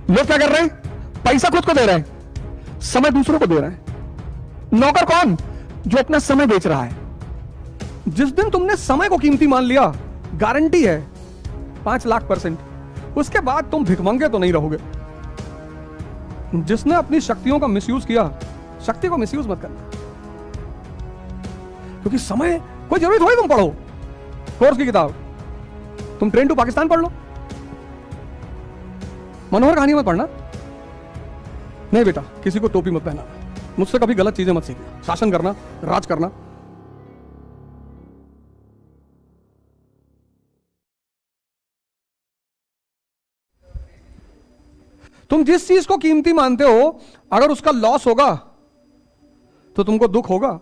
लोग क्या कर रहे हैं? पैसा खुद को दे रहे हैं, समय दूसरों को दे रहे हैं। नौकर कौन? जो अपना समय बेच रहा है। जिस दिन तुमने समय को कीमती मान लिया, गारंटी है 5,00,000%, उसके बाद तुम भिखमंगे तो नहीं रहोगे। जिसने अपनी शक्तियों का मिसयूज किया, शक्ति को मिसयूज मत करना, क्योंकि समय कोई जरूरी थोड़ी तुम पढ़ो कोर्स की किताब, तुम ट्रेन टू पाकिस्तान पढ़ लो, मनोहर कहानी मत पढ़ना। नहीं बेटा, किसी को टोपी मत पहना, मुझसे कभी गलत चीजें मत सीखना, शासन करना, राज करना। तुम जिस चीज को कीमती मानते हो, अगर उसका लॉस होगा तो तुमको दुख होगा।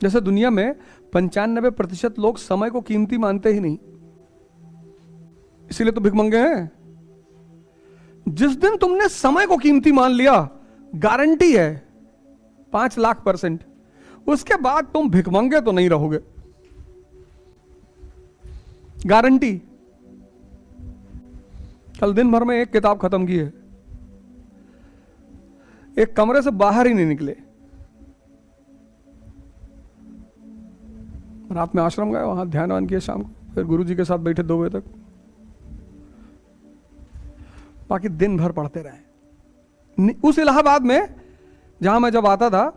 जैसे दुनिया में 95% लोग समय को कीमती मानते ही नहीं, इसीलिए तो भिखमंगे हैं। जिस दिन तुमने समय को कीमती मान लिया, गारंटी है 5,00,000%, उसके बाद तुम भिखमंगे तो नहीं रहोगे, गारंटी। कल दिन भर में एक किताब खत्म की है, एक कमरे से बाहर ही नहीं निकले। रात में आश्रम गए, वहां ध्यान वान किया, शाम को फिर गुरुजी के साथ बैठे 2 बजे तक, बाकी दिन भर पढ़ते रहे। उस इलाहाबाद में जहां मैं जब आता था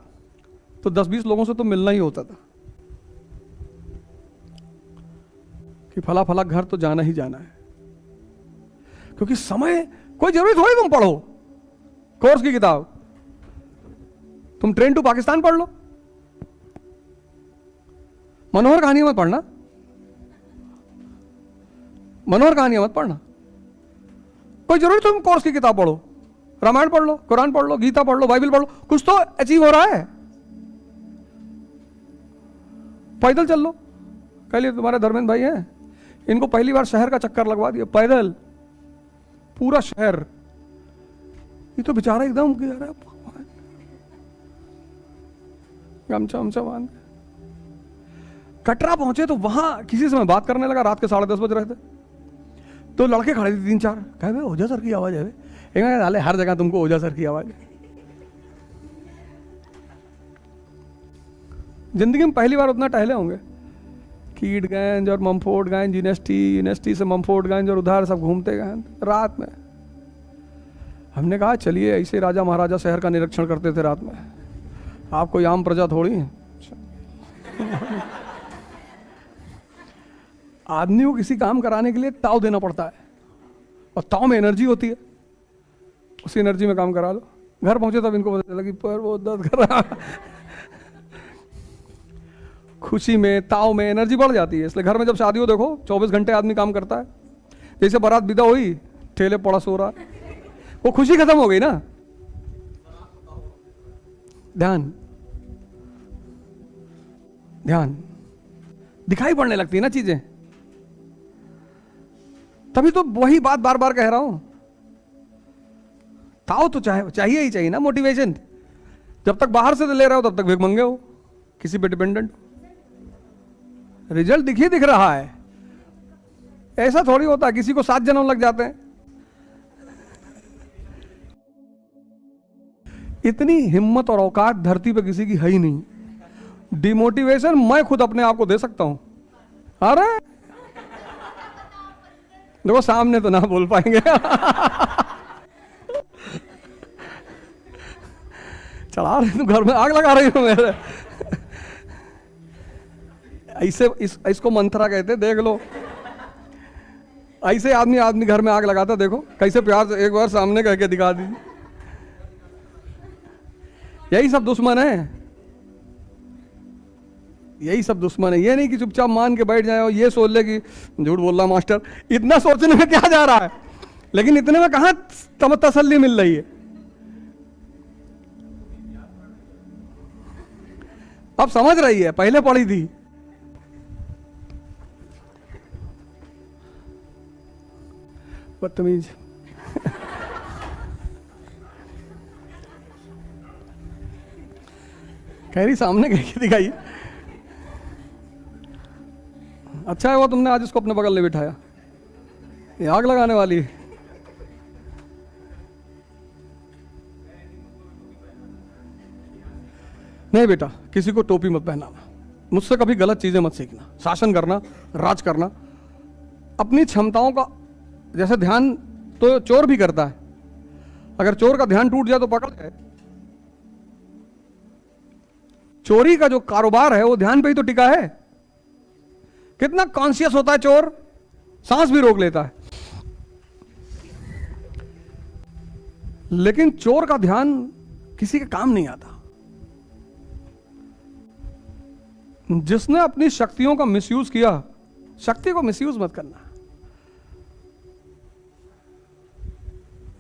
तो 10-20 लोगों से तो मिलना ही होता था कि फला फला घर तो जाना ही जाना है, क्योंकि समय कोई जरूरी थोड़ी तुम पढ़ो कोर्स की किताब, तुम ट्रेन टू पाकिस्तान पढ़ लो, मनोहर कहानी मत पढ़ना, मनोहर कहानी मत पढ़ना। कोई जरूरी तुम कोर्स की किताब पढ़ो, रामायण पढ़ लो, कुरान पढ़ लो, गीता पढ़ लो, बाइबल पढ़ लो, कुछ तो अचीव हो रहा है। पैदल चल लो, कह लिए तुम्हारे धर्मेंद्र भाई हैं, इनको पहली बार शहर का चक्कर लगवा दिया, पैदल पूरा शहर। ये तो बेचारा एकदम गमछा वमछा बांध। कटरा पहुंचे तो वहां किसी से मैं बात करने लगा, रात के 10:30 बज रहे थे, तो लड़के खड़े थे 3-4, कहे ओझा सर की आवाज है। एक हर जगह तुमको ओझा सर की आवाज। जिंदगी में पहली बार उतना टहले होंगे, कीटगंज और ममफोर्डगंज, यूनिवर्सिटी से ममफोर्डगंज और उधर सब घूमते गए रात में। हमने कहा चलिए, ऐसे राजा महाराजा शहर का निरीक्षण करते थे रात में, आप कोई आम प्रजा थोड़ी है। आदमी को किसी काम कराने के लिए ताव देना पड़ता है, और ताव में एनर्जी होती है, उसी एनर्जी में काम करा लो। घर पहुंचे तब इनको पता चला कि पैर बहुत दर्द कर रहा। खुशी में, ताव में एनर्जी बढ़ जाती है। इसलिए घर में जब शादी हो, देखो 24 घंटे आदमी काम करता है। जैसे बारात विदा हुई, ठेले पड़ा सो रहा, वो खुशी खत्म हो गई ना। ध्यान ध्यान दिखाई पड़ने लगती है ना चीजें, तभी तो वही बात बार बार कह रहा हूं। ताव तो चाहिए ही चाहिए ना, मोटिवेशन। जब तक बाहर से ले रहे हो तब तक भिखमंगे हो, किसी पे डिपेंडेंट हो। रिजल्ट दिख रहा है, ऐसा थोड़ी होता है किसी को 7 जन्म लग जाते हैं। इतनी हिम्मत और औकात धरती पे किसी की है ही नहीं। डिमोटिवेशन मैं खुद अपने आप को दे सकता हूं। अरे देखो, सामने तो ना बोल पाएंगे। चढ़ा रही तुम, घर में आग लगा रही हो मेरे। ऐसे इसको मंत्रा कहते, देख लो। ऐसे आदमी घर में आग लगाता, देखो कैसे प्यार से एक बार सामने कह के दिखा दीजिए। यही सब दुश्मन है, यही सब दुश्मन है। ये नहीं कि चुपचाप मान के बैठ जाए और ये सोच ले कि झूठ बोल रहा मास्टर। इतना सोचने में क्या जा रहा है, लेकिन इतने में कहां तसल्ली मिल रही है। अब समझ रही है, पहले पढ़ी थी। बदतमीज। कह रही सामने कह के दिखाई। अच्छा है वो तुमने आज इसको अपने बगल में बिठाया, ये आग लगाने वाली है। नहीं बेटा, किसी को टोपी मत पहनाना, मुझसे कभी गलत चीजें मत सीखना, शासन करना, राज करना, अपनी क्षमताओं का, जैसे ध्यान तो चोर भी करता है, अगर चोर का ध्यान टूट जाए तो पकड़ जाए। चोरी का जो कारोबार है वो ध्यान पे ही तो टिका है। कितना कॉन्शियस होता है चोर, सांस भी रोक लेता है। लेकिन चोर का ध्यान किसी के काम नहीं आता। जिसने अपनी शक्तियों का मिसयूज किया, शक्ति को मिसयूज मत करना,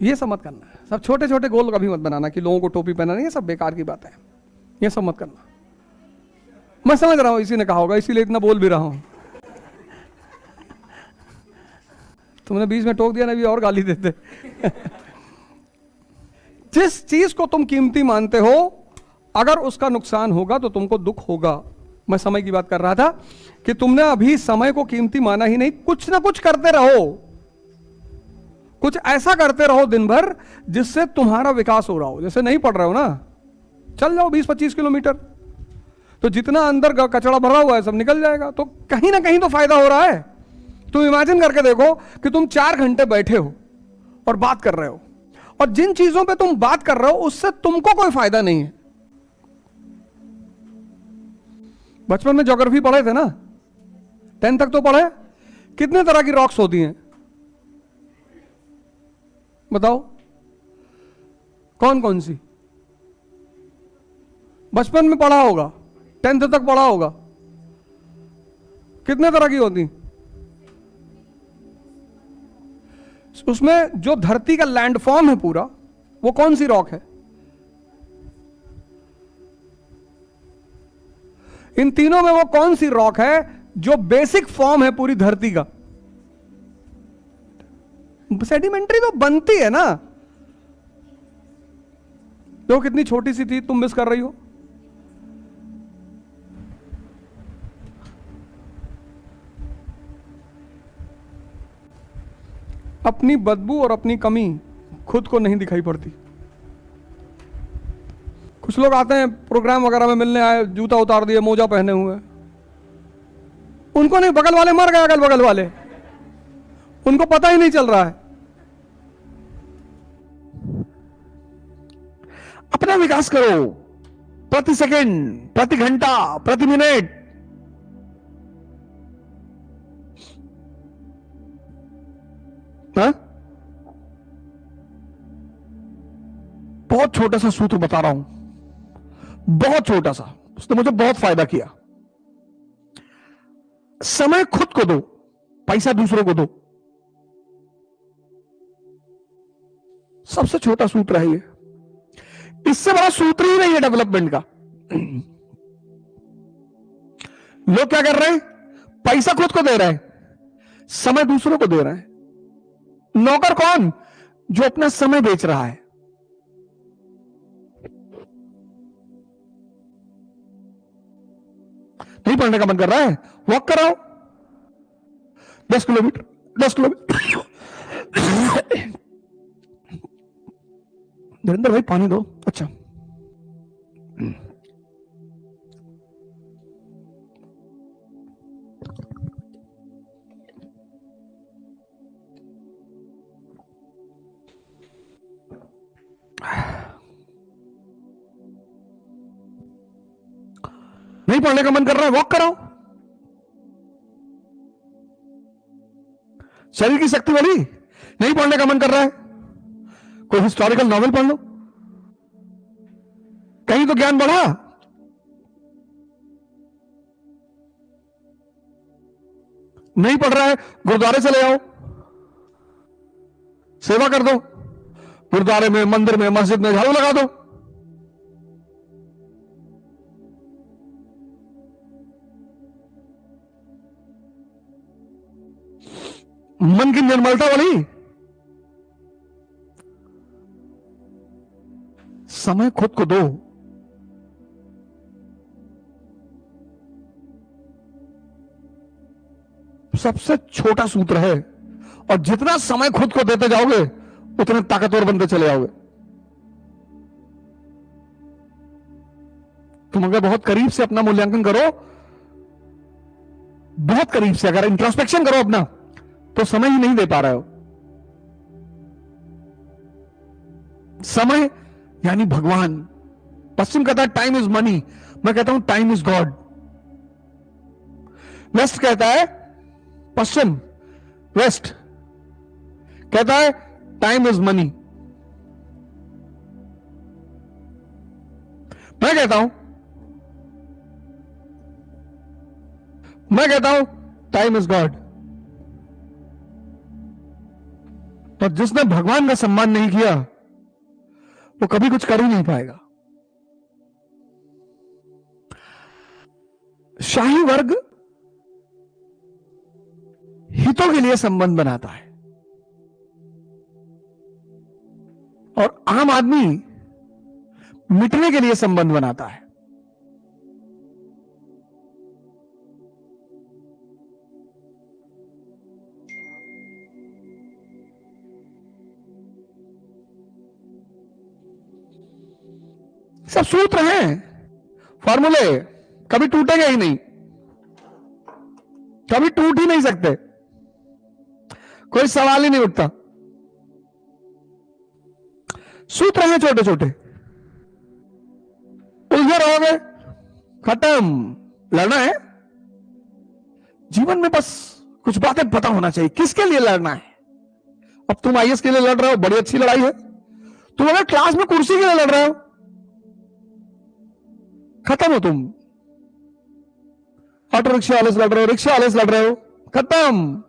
ये सब मत करना। सब छोटे छोटे गोल कभी मत बनाना कि लोगों को टोपी पहनाना, ये सब बेकार की बात है, ये सब मत करना। मैं समझ रहा हूं इसी ने कहा होगा, इसीलिए इतना बोल भी रहा हूं। तुमने बीच में टोक दिया ना, भी और गाली देते। जिस चीज को तुम कीमती मानते हो, अगर उसका नुकसान होगा तो तुमको दुख होगा। मैं समय की बात कर रहा था कि तुमने अभी समय को कीमती माना ही नहीं। कुछ ना कुछ करते रहो, कुछ ऐसा करते रहो दिन भर जिससे तुम्हारा विकास हो रहा हो। जैसे नहीं पढ़ रहे हो ना, चल जाओ 20-25 किलोमीटर, तो जितना अंदर कचरा भरा हुआ है सब निकल जाएगा, तो कहीं ना कहीं तो फायदा हो रहा है। तुम इमेजिन करके देखो कि तुम 4 घंटे बैठे हो और बात कर रहे हो, और जिन चीजों पे तुम बात कर रहे हो उससे तुमको कोई फायदा नहीं है। बचपन में ज्योग्राफी पढ़े थे ना, 10 तक तो पढ़े। कितने तरह की रॉक्स होती हैं बताओ, कौन कौन सी? बचपन में पढ़ा होगा, 10th तक पढ़ा होगा। कितने तरह की होती? उसमें जो धरती का लैंडफॉर्म है पूरा, वो कौन सी रॉक है? इन तीनों में वो कौन सी रॉक है जो बेसिक फॉर्म है पूरी धरती का? सेडिमेंट्री तो बनती है ना। तो कितनी छोटी सी थी, तुम मिस कर रही हो। अपनी बदबू और अपनी कमी खुद को नहीं दिखाई पड़ती। कुछ लोग आते हैं प्रोग्राम वगैरह में मिलने आए, जूता उतार दिए, मोजा पहने हुए, उनको नहीं, बगल वाले मर गए, अगल बगल वाले, उनको पता ही नहीं चल रहा है। अपना विकास करो, प्रति सेकंड, प्रति घंटा, प्रति मिनट। हाँ? बहुत छोटा सा सूत्र बता रहा हूं, बहुत छोटा सा, उसने मुझे बहुत फायदा किया। समय खुद को दो, पैसा दूसरों को दो। सबसे छोटा सूत्र है ये, इससे बड़ा सूत्र ही नहीं है डेवलपमेंट का। लोग क्या कर रहे हैं? पैसा खुद को दे रहे हैं, समय दूसरों को दे रहे हैं। नौकर कौन? जो अपना समय बेच रहा है। नहीं पढ़ने का मन कर रहा है, वॉक कराओ 10 किलोमीटर, 10 किलोमीटर। नरेंद्र भाई पानी दो। अच्छा, नहीं पढ़ने का मन कर रहा है, वॉक कराओ। शरीर की शक्ति वाली। नहीं पढ़ने का मन कर रहा है, कोई हिस्टोरिकल नॉवेल पढ़ लो, कहीं तो ज्ञान बढ़ा। नहीं पढ़ रहा है, गुरुद्वारे चले आओ, सेवा कर दो, गुरुद्वारे में, मंदिर में, मस्जिद में झाड़ू लगा दो। मन की निर्मलता वाली। समय खुद को दो। सबसे छोटा सूत्र है, और जितना समय खुद को देते जाओगे उतने ताकतवर बनते चले जाओगे। तुम अगर बहुत करीब से अपना मूल्यांकन करो, बहुत करीब से अगर इंट्रोस्पेक्शन करो अपना, तो समय ही नहीं दे पा रहे हो। समय यानी भगवान। पश्चिम कहता है टाइम इज मनी, मैं कहता हूं टाइम इज गॉड। वेस्ट कहता है, पश्चिम वेस्ट कहता है टाइम इज मनी। मैं कहता हूं टाइम इज गॉड। तो जिसने भगवान का सम्मान नहीं किया वो कभी कुछ कर ही नहीं पाएगा। शाही वर्ग हितों के लिए संबंध बनाता है और आम आदमी मिटने के लिए संबंध बनाता है। सब सूत्र हैं, फॉर्मूले, कभी टूटेंगे ही नहीं, कभी टूट ही नहीं सकते, कोई सवाल ही नहीं उठता। सूत्र हैं छोटे छोटे, उलझे रहोगे, खत्म। लड़ना है जीवन में, बस कुछ बातें पता होना चाहिए किसके लिए लड़ना है। अब तुम आईएएस के लिए लड़ रहे हो, बड़ी अच्छी लड़ाई है। तुम अगर क्लास में कुर्सी के लिए लड़ रहे हो, खत्म हो तुम। ऑटो रिक्शा वाले से लड़ रहे हो, रिक्शा वाले से लड़ रहे हो, खत्म।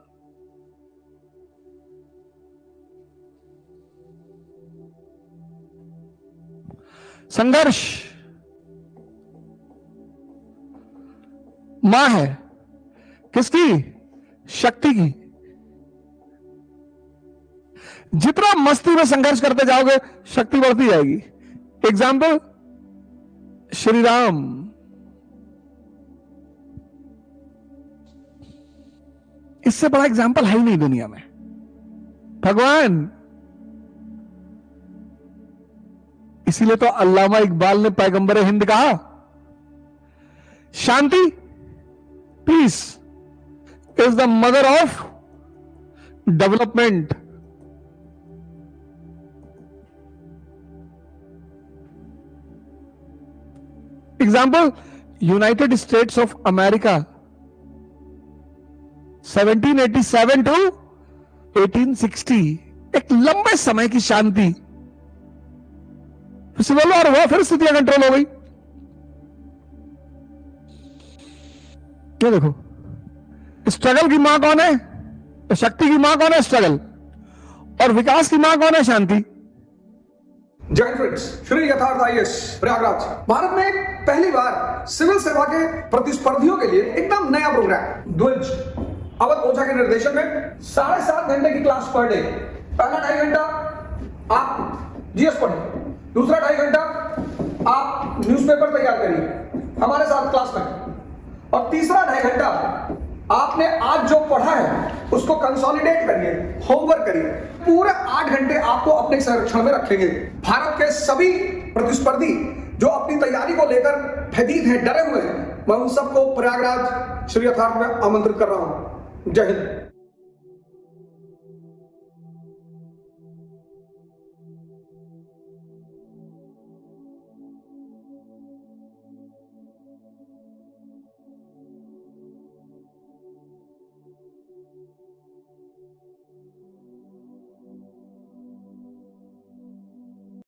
संघर्ष मां है किसकी? शक्ति की। जितना मस्ती में संघर्ष करते जाओगे शक्ति बढ़ती जाएगी। एग्जाम्पल श्री राम। इससे बड़ा एग्जाम्पल है ही नहीं दुनिया में। भगवान। इसीलिए तो अल्लामा इकबाल ने पैगंबर हिंद कहा, शांति, peace is the mother of development. Example United States of America 1787 to 1860, एक लंबे समय की शांति। सिविल वॉर हुआ, फिर स्थितियां कंट्रोल हो गई। ये देखो, स्ट्रगल की मां कौन है? तो शक्ति की मां कौन है? स्ट्रगल। और विकास की मां कौन है? शांति। जय हिंद फ्रेंड्स, श्री यथार्थ आईएएस प्रयागराज। भारत में पहली बार सिविल सेवा के प्रतिस्पर्धियों के लिए एकदम नया प्रोग्राम द्विज अवध ओझा के निर्देशन में 7.5 घंटे की क्लास पर डे। पहला 2.5 घंटा आप जीएस पढ़ें, दूसरा 2.5 घंटा आप न्यूज़पेपर तैयार करिए हमारे साथ क्लास में, और तीसरा 2.5 घंटा आपने आज जो पढ़ा है उसको कंसोलिडेट करिए, होमवर्क करिए। पूरे 8 घंटे आपको अपने संरक्षण में रखेंगे। भारत के सभी प्रतिस्पर्धी जो अपनी तैयारी को लेकर भयभीत हैं, डरे हुए हैं, मैं उन सबको प्रयागराज श्री यथार्थ में आमंत्रित कर रहा हूं। जय हिंद।